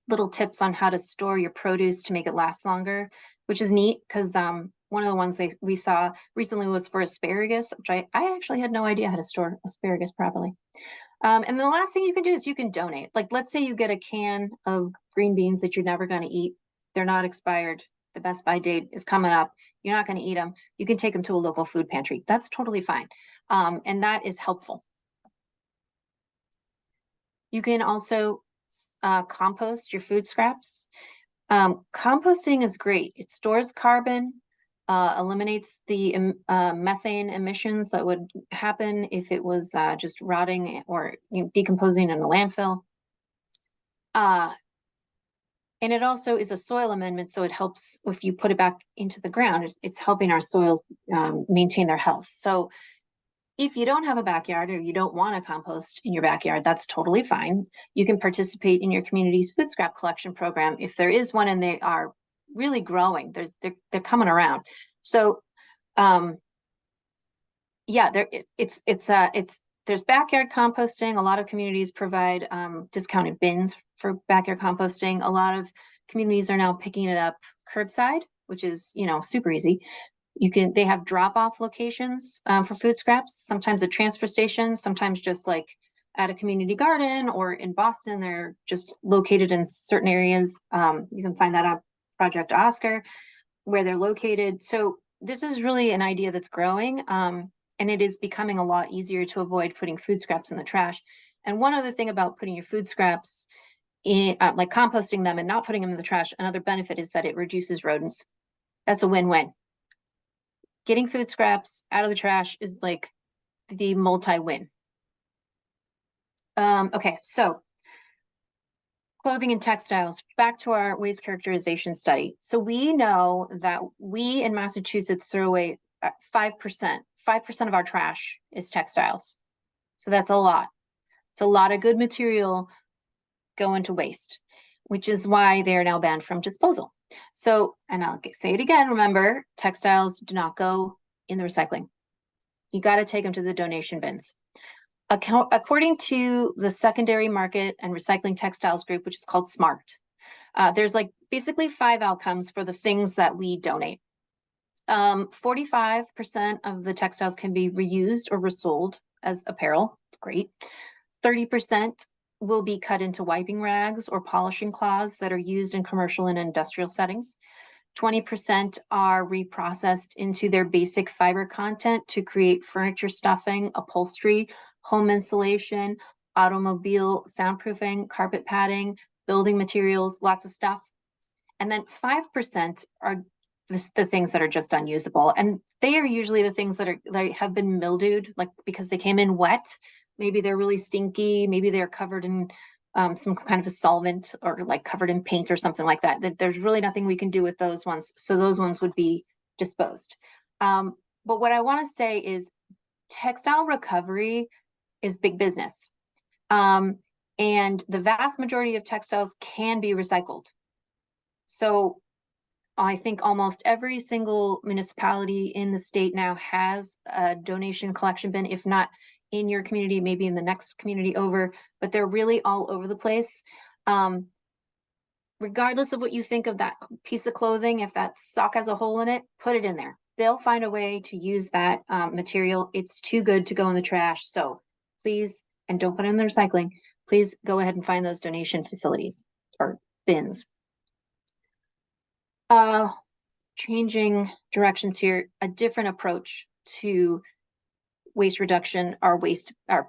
little tips on how to store your produce to make it last longer, which is neat because one of the ones we saw recently was for asparagus, which I actually had no idea how to store asparagus properly. And the last thing you can do is you can donate. Like, let's say you get a can of green beans that you're never going to eat. They're not expired. The best by date is coming up. You're not going to eat them. You can take them to a local food pantry. That's totally fine. And that is helpful. You can also compost your food scraps. Composting is great. It stores carbon, eliminates the methane emissions that would happen if it was just rotting or decomposing in a landfill. And it also is a soil amendment, so it helps if you put it back into the ground. It's helping our soil maintain their health. So if you don't have a backyard or you don't want to compost in your backyard, that's totally fine. You can participate in your community's food scrap collection program if there is one and they are really growing. They're coming around. So, yeah, there's backyard composting. A lot of communities provide discounted bins for backyard composting. A lot of communities are now picking it up curbside, which is super easy. They have drop-off locations for food scraps, sometimes at transfer stations, sometimes just like at a community garden, or in Boston, they're just located in certain areas. You can find that on Project Oscar, where they're located. So this is really an idea that's growing, and it is becoming a lot easier to avoid putting food scraps in the trash. And one other thing about putting your food scraps in, like composting them and not putting them in the trash, another benefit is that it reduces rodents. That's a win-win. Getting food scraps out of the trash is like the multi-win. Okay, so clothing and textiles, back to our waste characterization study. So we know that we in Massachusetts throw away 5%. 5% of our trash is textiles. So that's a lot. It's a lot of good material going to waste, which is why they are now banned from disposal. So, and I'll say it again, remember, textiles do not go in the recycling. You got to take them to the donation bins. According to the Secondary Market and Recycling Textiles Group, which is called SMART, there's like basically 5 outcomes for the things that we donate. 45% of the textiles can be reused or resold as apparel. Great. 30% will be cut into wiping rags or polishing cloths that are used in commercial and industrial settings. 20% are reprocessed into their basic fiber content to create furniture stuffing, upholstery, home insulation, automobile soundproofing, carpet padding, building materials, lots of stuff. And then 5% are the things that are just unusable. And they are usually the things that have been mildewed, like because they came in wet. Maybe they're really stinky. Maybe they're covered in some kind of a solvent, or like covered in paint or something like that. There's really nothing we can do with those ones. So those ones would be disposed. But what I want to say is textile recovery is big business. And the vast majority of textiles can be recycled. So I think almost every single municipality in the state now has a donation collection bin, if not in your community, maybe in the next community over, but they're really all over the place. regardless of what you think of that piece of clothing, if that sock has a hole in it, put it in there. They'll find a way to use that material. It's too good to go in the trash. So please, and don't put it in the recycling, please go ahead and find those donation facilities or bins. Changing directions here, a different approach to waste reduction are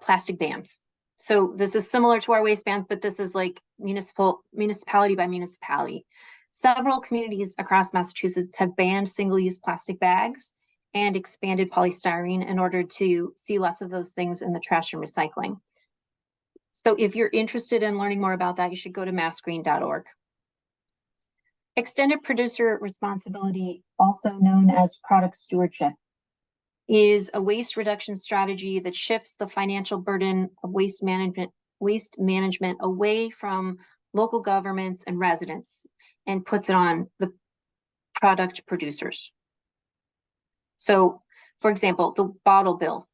plastic bans. So this is similar to our waste bans, but this is like municipality by municipality. Several communities across Massachusetts have banned single-use plastic bags and expanded polystyrene in order to see less of those things in the trash and recycling. So if you're interested in learning more about that, you should go to massgreen.org. Extended producer responsibility, also known as product stewardship, is a waste reduction strategy that shifts the financial burden of waste management away from local governments and residents and puts it on the product producers. So, for example, the bottle bill,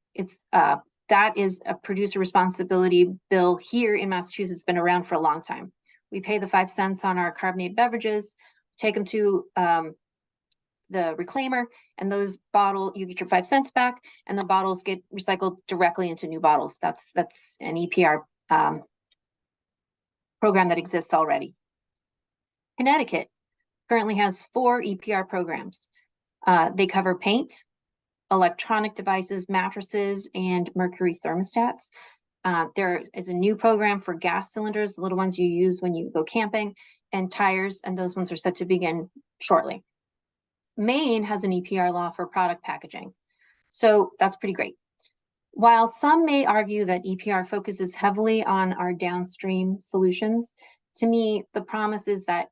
that is a producer responsibility bill here in Massachusetts. It's been around for a long time. We pay the 5 cents on our carbonated beverages, take them to the reclaimer, and you get your 5 cents back, and the bottles get recycled directly into new bottles. That's an EPR program that exists already. Connecticut currently has 4 EPR programs. They cover paint, electronic devices, mattresses, and mercury thermostats. There is a new program for gas cylinders, the little ones you use when you go camping, and tires, and those ones are set to begin shortly. Maine has an EPR law for product packaging, so that's pretty great. While some may argue that EPR focuses heavily on our downstream solutions, to me, the promise is that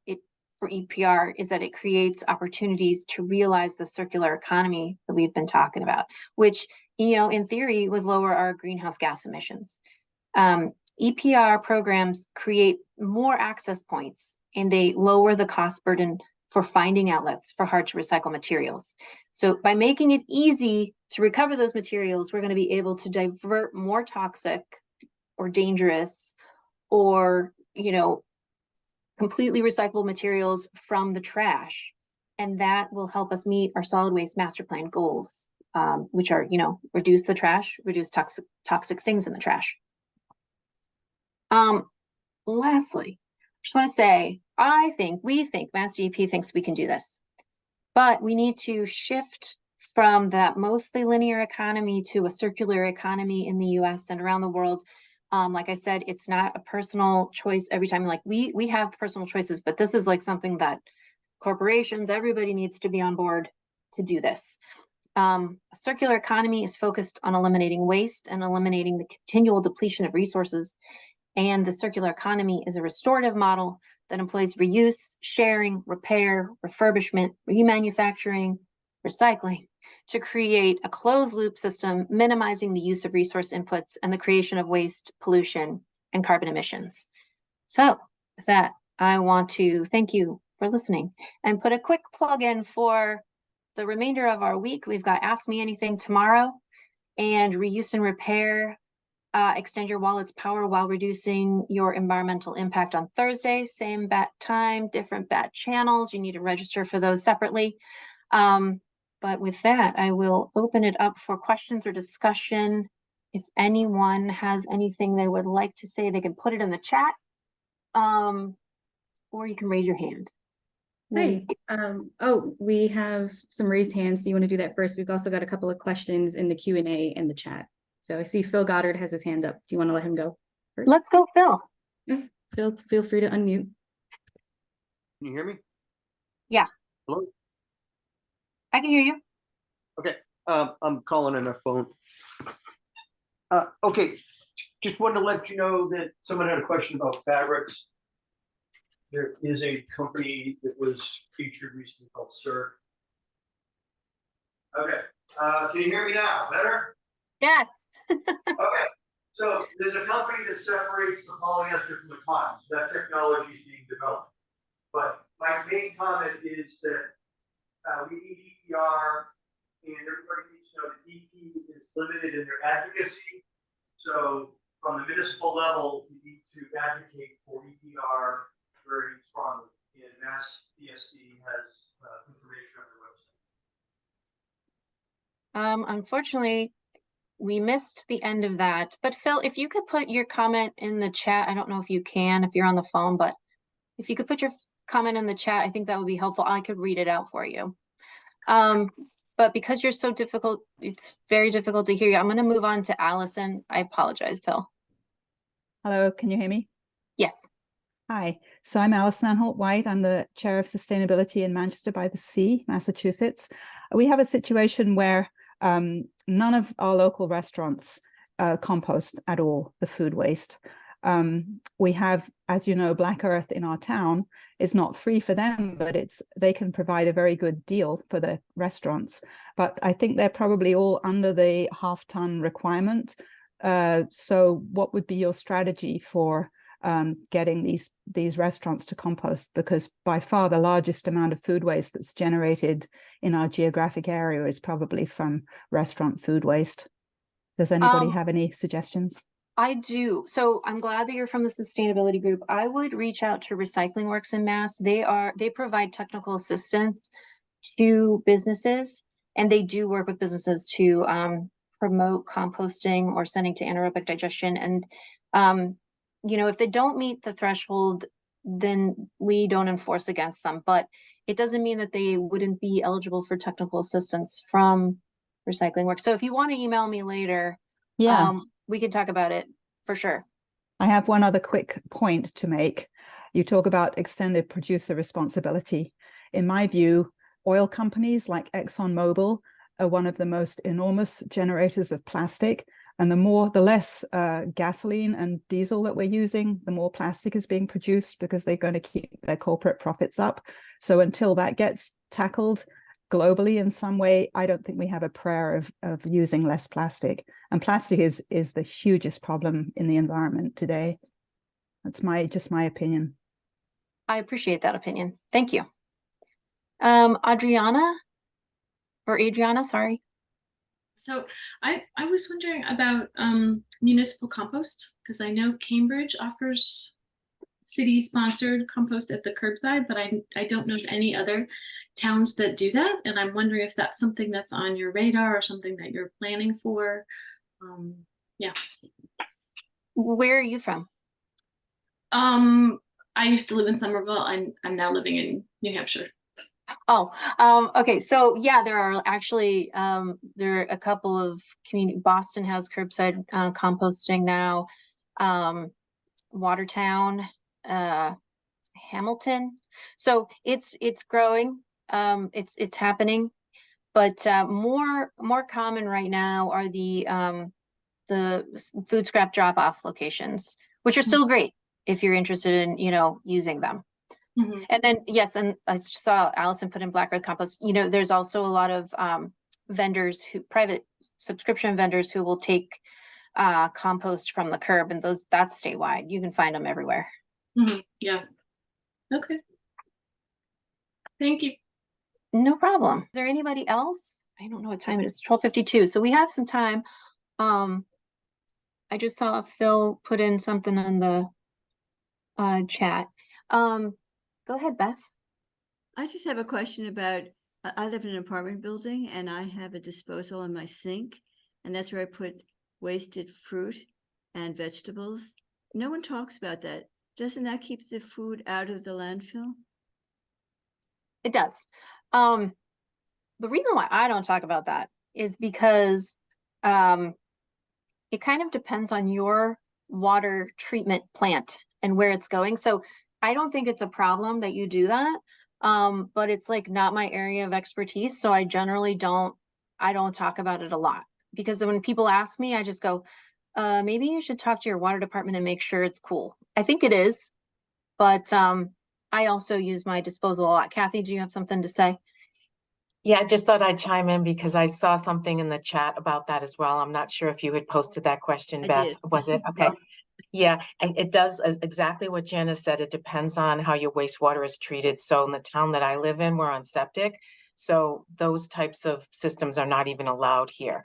for EPR is that it creates opportunities to realize the circular economy that we've been talking about, which, in theory, would lower our greenhouse gas emissions. EPR programs create more access points, and they lower the cost burden for finding outlets for hard to recycle materials. So by making it easy to recover those materials, we're going to be able to divert more toxic or dangerous or, completely recyclable materials from the trash. And that will help us meet our solid waste master plan goals, which are, reduce the trash, reduce toxic things in the trash. Lastly, I just want to say, we think, Mass DEP thinks we can do this, but we need to shift from that mostly linear economy to a circular economy in the US and around the world. Like I said, it's not a personal choice every time. Like we have personal choices, but this is like something that corporations, everybody needs to be on board to do this. A circular economy is focused on eliminating waste and eliminating the continual depletion of resources. And the circular economy is a restorative model that employs reuse, sharing, repair, refurbishment, remanufacturing, recycling to create a closed loop system, minimizing the use of resource inputs and the creation of waste, pollution, and carbon emissions. So with that, I want to thank you for listening and put a quick plug in for the remainder of our week. We've got Ask Me Anything tomorrow and Reuse and Repair. Extend your wallet's power while reducing your environmental impact on Thursday. Same bat time, different bat channels. You need to register for those separately. But with that, I will open it up for questions or discussion. If anyone has anything they would like to say, they can put it in the chat, or you can raise your hand. Hi. We have some raised hands. Do you want to do that first? We've also got a couple of questions in the Q&A and the chat. So I see Phil Goddard has his hand up. Do you want to let him go first? Let's go, Phil. Yeah. Phil, feel free to unmute. Can you hear me? Yeah. Hello? I can hear you. Okay. I'm calling in a phone. Okay. Just wanted to let you know that someone had a question about fabrics. There is a company that was featured recently called CERT. Okay. Can you hear me now? Better? Yes. Okay. So there's a company that separates the polyester from the cotton. So that technology is being developed. But my main comment is that we need EPR, and everybody needs to know that EP is limited in their advocacy. So from the municipal level, you need to advocate for EPR very strongly. Mass ESD has information on their website. Unfortunately, we missed the end of that. But Phil, if you could put your comment in the chat, I don't know if you can, if you're on the phone, but if you could put your comment in the chat, I think that would be helpful. I could read it out for you. But because you're so difficult, it's very difficult to hear you. I'm going to move on to Allison. I apologize, Phil. Hello, can you hear me? Yes. Hi, so I'm Alison Anholt-White. I'm the Chair of Sustainability in Manchester by the Sea, Massachusetts. We have a situation where none of our local restaurants compost at all the food waste. We have, as you know, Black Earth in our town is not free for them, but they can provide a very good deal for the restaurants. But I think they're probably all under the half-ton requirement. So what would be your strategy for getting these restaurants to compost? Because by far the largest amount of food waste that's generated in our geographic area is probably from restaurant food waste. Does anybody have any suggestions? I do. So I'm glad that you're from the sustainability group. I would reach out to Recycling Works in Mass. They provide technical assistance to businesses, and they do work with businesses to promote composting or sending to anaerobic digestion. And if they don't meet the threshold, then we don't enforce against them. But it doesn't mean that they wouldn't be eligible for technical assistance from Recycling Works. So if you want to email me later, we can talk about it for sure. I have one other quick point to make. You talk about extended producer responsibility. In my view, oil companies like ExxonMobil are one of the most enormous generators of plastic. And the less gasoline and diesel that we're using, the more plastic is being produced because they're going to keep their corporate profits up. So until that gets tackled globally in some way, I don't think we have a prayer of using less plastic. And plastic is the hugest problem in the environment today. That's just my opinion. I appreciate that opinion. Thank you. Adriana, sorry. So I was wondering about municipal compost, because I know Cambridge offers city-sponsored compost at the curbside, but I don't know of any other towns that do that. And I'm wondering if that's something that's on your radar or something that you're planning for. Yeah. Where are you from? I used to live in Somerville. I'm now living in New Hampshire. Okay. So yeah, there are actually, there are a couple of Boston has curbside composting now, Watertown, Hamilton. So it's growing, it's happening, but more common right now are the food scrap drop-off locations, which are still great if you're interested in, using them. Mm-hmm. And then, yes, and I saw Allison put in Black Earth compost. There's also a lot of private subscription vendors who will take compost from the curb, and that's statewide. You can find them everywhere. Mm-hmm. Yeah. Okay. Thank you. No problem. Is there anybody else? I don't know what time it is. 12:52. So we have some time. I just saw Phil put in something in the chat. Go ahead, Beth. I just have a question about, I live in an apartment building and I have a disposal in my sink, and that's where I put wasted fruit and vegetables. No one talks about that. Doesn't that keep the food out of the landfill? It does. The reason why I don't talk about that is because it kind of depends on your water treatment plant and where it's going. So I don't think it's a problem that you do that, but it's like not my area of expertise. So I generally don't talk about it a lot, because when people ask me, I just go, maybe you should talk to your water department and make sure it's cool. I think it is, but I also use my disposal a lot. Kathy, do you have something to say? Yeah, I just thought I'd chime in because I saw something in the chat about that as well. I'm not sure if you had posted that question, Beth. Was it? Okay. Yeah, and it does exactly what Jenna said. It depends on how your wastewater is treated. So in the town that I live in, we're on septic. So those types of systems are not even allowed here.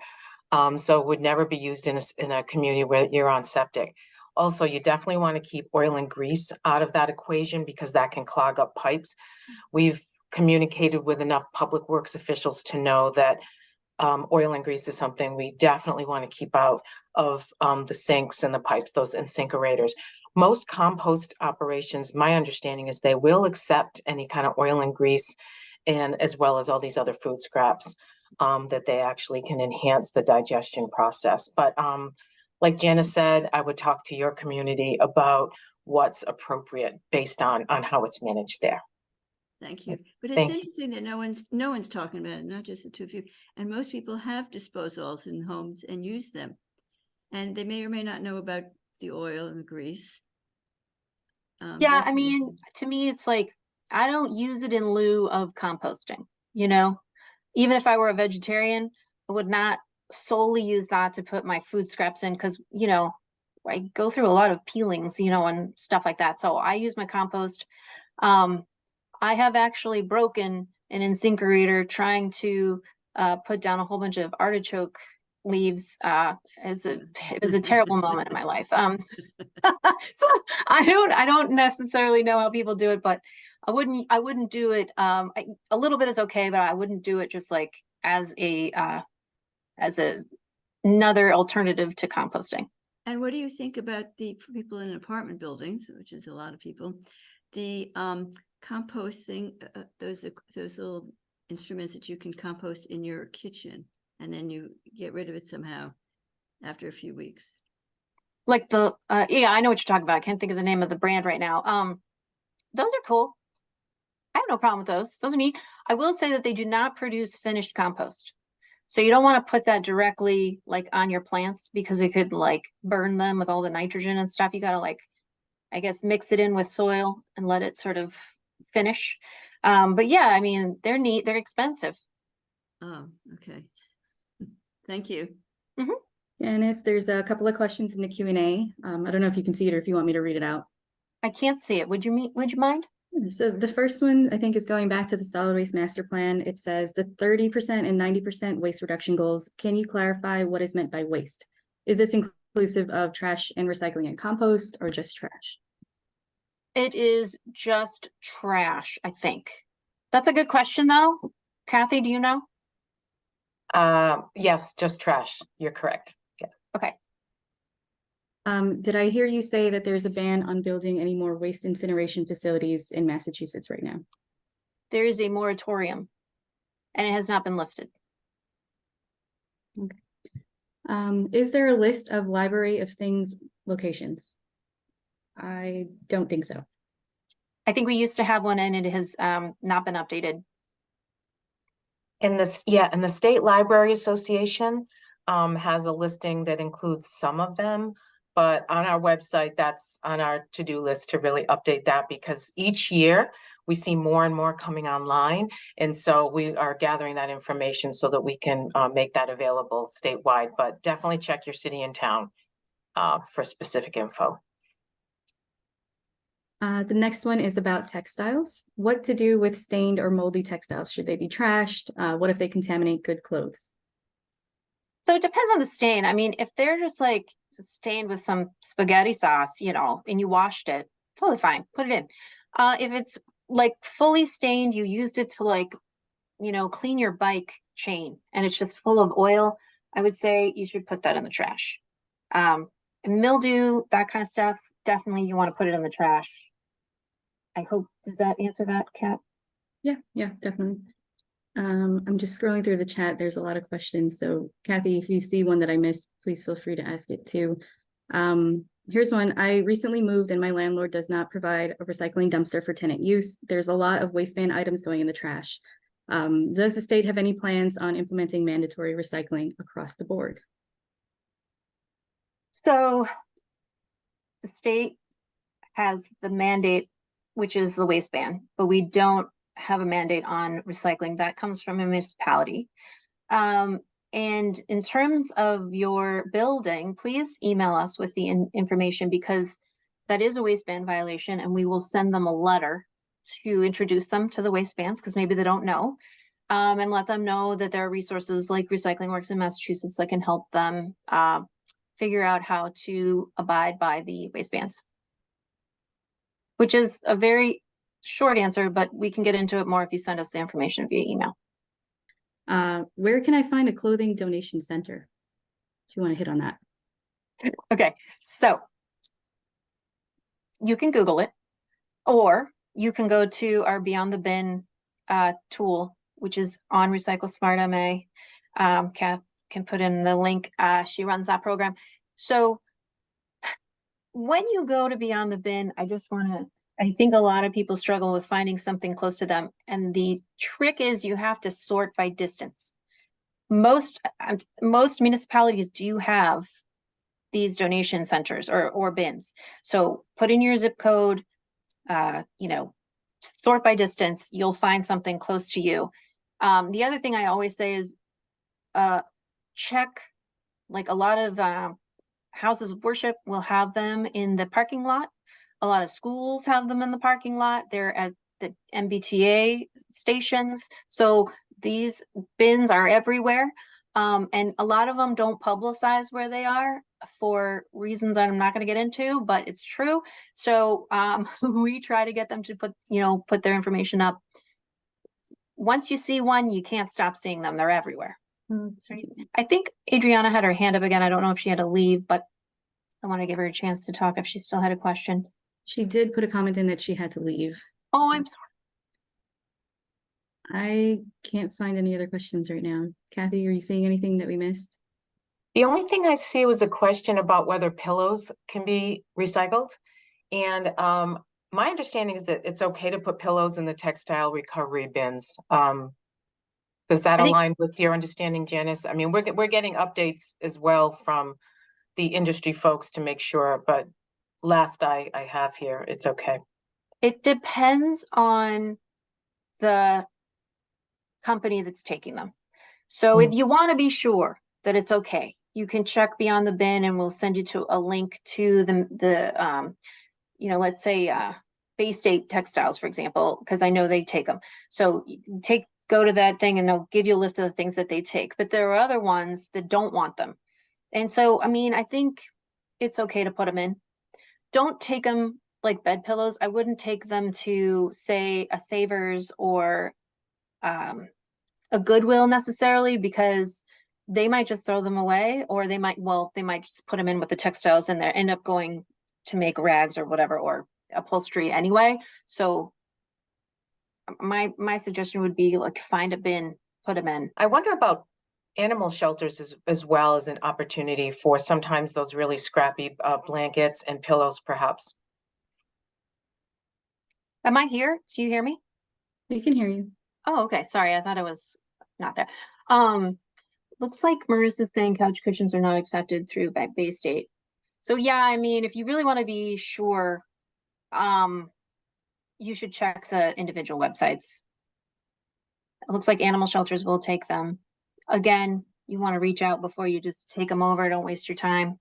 So it would never be used in a community where you're on septic. Also, you definitely want to keep oil and grease out of that equation because that can clog up pipes. We've communicated with enough public works officials to know that oil and grease is something we definitely want to keep out of the sinks and the pipes, those incinerators. Most compost operations, my understanding is they will accept any kind of oil and grease, and as well as all these other food scraps that they actually can enhance the digestion process. But like Janice said, I would talk to your community about what's appropriate based on how it's managed there. Thank you. But it's Thank you. interesting that no one's talking about it, not just the two of you. And most people have disposals in homes and use them. And they may or may not know about the oil and the grease. Yeah, I mean, to me, it's like, I don't use it in lieu of composting, you know? Even if I were a vegetarian, I would not solely use that to put my food scraps in because, you know, I go through a lot of peelings, you know, and stuff like that. So I use my compost. I have actually broken an incinerator trying to put down a whole bunch of artichoke leaves. It was a terrible moment in my life. So I don't necessarily know how people do it, but I wouldn't do it. A little bit is okay, but I wouldn't do it just like as another alternative to composting. And what do you think about the people in apartment buildings, which is a lot of people, the composting, those little instruments that you can compost in your kitchen, and then you get rid of it somehow after a few weeks? Like the yeah, I know what you're talking about. I can't think of the name of the brand right now. Those are cool. I have no problem with those. Those are neat. I will say that they do not produce finished compost. So you don't want to put that directly like on your plants because it could like burn them with all the nitrogen and stuff. You got to like, I guess, mix it in with soil and let it sort of finish. But yeah, I mean, they're neat. They're expensive. Oh, okay. Thank you. Janice, there's a couple of questions in the Q&A. I don't know if you can see it or if you want me to read it out. I can't see it. Would you mind? So the first one, I think, is going back to the solid waste master plan. It says the 30% and 90% waste reduction goals. Can you clarify what is meant by waste? Is this inclusive of trash and recycling and compost, or just trash? It is just trash, I think. That's a good question, though. Kathy, do you know? Yes, just trash. You're correct. Yeah. Okay. Did I hear you say that there's a ban on building any more waste incineration facilities in Massachusetts right now? There is a moratorium, and it has not been lifted. Okay. Is there a list of library of things locations? I don't think so. I think we used to have one, and it has not been updated. In the State Library Association has a listing that includes some of them, but on our website, that's on our to-do list to really update that, because each year we see more and more coming online. And so we are gathering that information so that we can make that available statewide, but definitely check your city and town for specific info. The next one is about textiles. What to do with stained or moldy textiles? Should they be trashed? What if they contaminate good clothes? So it depends on the stain. I mean, if they're just like stained with some spaghetti sauce, you know, and you washed it, totally fine. Put it in. If it's like fully stained, you used it to like, you know, clean your bike chain and it's just full of oil, I would say you should put that in the trash. Mildew, that kind of stuff, definitely you want to put it in the trash. I hope, does that answer that, Kat? Yeah, definitely. I'm just scrolling through the chat. There's a lot of questions. So Kathy, if you see one that I missed, please feel free to ask it too. Here's one. I recently moved and my landlord does not provide a recycling dumpster for tenant use. There's a lot of waistband items going in the trash. Does the state have any plans on implementing mandatory recycling across the board? So the state has the mandate, which is the waistband, but we don't have a mandate on recycling. That comes from a municipality. And in terms of your building, please email us with the information, because that is a waistband violation, and we will send them a letter to introduce them to the waistbands, because maybe they don't know, and let them know that there are resources like Recycling Works in Massachusetts that can help them figure out how to abide by the waste bans. Which is a very short answer, but we can get into it more if you send us the information via email. Where can I find a clothing donation center? Do you want to hit on that? Okay, so you can Google it, or you can go to our Beyond the Bin tool, which is on Recycle Smart MA. Kath can put in the link. She runs that program. So when you go to Beyond the Bin, I think a lot of people struggle with finding something close to them. And the trick is you have to sort by distance. Most municipalities do have these donation centers or bins. So put in your zip code, sort by distance, you'll find something close to you. The other thing I always say is check, like a lot of houses of worship will have them in the parking lot. A lot of schools have them in the parking lot. They're at the MBTA stations. So these bins are everywhere. And a lot of them don't publicize where they are for reasons I'm not going to get into, but it's true. So we try to get them to put their information up. Once you see one, you can't stop seeing them. They're everywhere. I think Adriana had her hand up again. I don't know if she had to leave, but I want to give her a chance to talk if she still had a question. She did put a comment in that she had to leave. Oh, I'm sorry. I can't find any other questions right now. Kathy, are you seeing anything that we missed? The only thing I see was a question about whether pillows can be recycled. And my understanding is that it's okay to put pillows in the textile recovery bins. Does that align with your understanding, Janice? I mean, we're getting updates as well from the industry folks to make sure, but last I have here, it's okay. It depends on the company that's taking them. So if you want to be sure that it's okay, you can check Beyond the Bin and we'll send you to a link to the let's say Bay State Textiles, for example, because I know they take them. So go to that thing and they'll give you a list of the things that they take. But there are other ones that don't want them. And so, I mean, I think it's okay to put them in. Don't take them like bed pillows. I wouldn't take them to, say, a Savers or a Goodwill necessarily, because they might just throw them away, or they might just put them in with the textiles in there, end up going to make rags or whatever, or upholstery anyway. So my suggestion would be, like, find a bin, put them in. I wonder about animal shelters as well as an opportunity for sometimes those really scrappy blankets and pillows, perhaps. Am I here? Do you hear me? We can hear you. Oh, okay. Sorry, I thought I was not there. Looks like Marissa's saying couch cushions are not accepted through Bay State. So yeah, I mean, if you really want to be sure, you should check the individual websites. It looks like animal shelters will take them. Again, you want to reach out before you just take them over. Don't waste your time.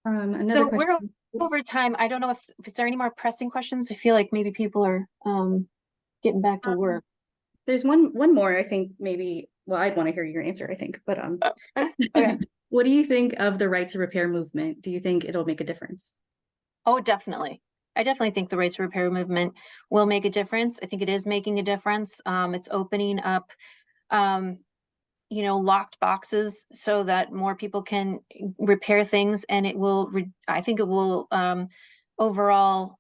Another So question. we're over time. I don't know if there any more pressing questions. I feel like maybe people are getting back to work. There's one more, I think, maybe. Well, I'd want to hear your answer, I think, but Okay. What do you think of the right to repair movement? Do you think it'll make a difference? Oh, definitely. I definitely think the right to repair movement will make a difference. I think it is making a difference. It's opening up, locked boxes so that more people can repair things, and I think it will overall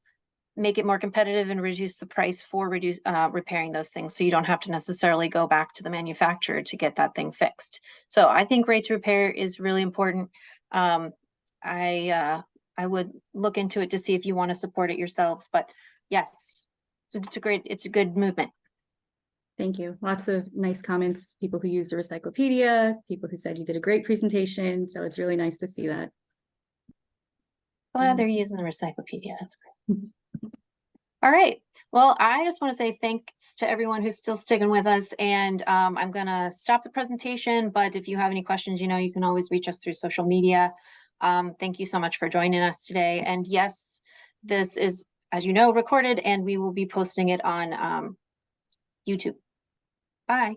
make it more competitive and reduce the price for repairing those things. So you don't have to necessarily go back to the manufacturer to get that thing fixed. So I think right to repair is really important. I would look into it to see if you want to support it yourselves, but yes, it's a good movement. Thank you. Lots of nice comments, people who used the Recyclopedia, people who said you did a great presentation. So it's really nice to see that. Glad they're using the Recyclopedia. That's great. All right. Well, I just want to say thanks to everyone who's still sticking with us, and I'm going to stop the presentation, but if you have any questions, you can always reach us through social media. Thank you so much for joining us today. And yes, this is, as you know, recorded, and we will be posting it on YouTube. Bye.